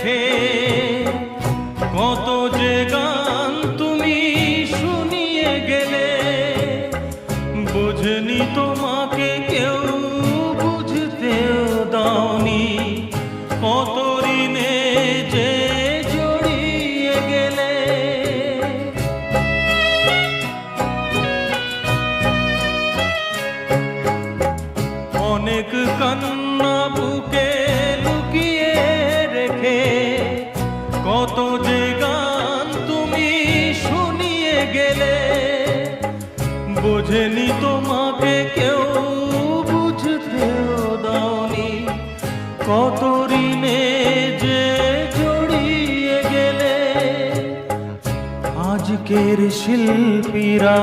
রেখে কত যে গান তুমি শুনিয়ে গেলে, বুঝনি তোমাকে কেউ বুঝতেও দাওনি, কত ঋণে যে জড়িয়ে গেলে। অনেক কান্না বুকে লুকিয়ে রেখে কত যে গান তুমি শুনিয়ে গেলে, বোঝেনি তোমাকে কেউ বুঝতেও দাওনি, কত ঋণে যে জড়িয়ে গেলে। আজকের শিল্পীরা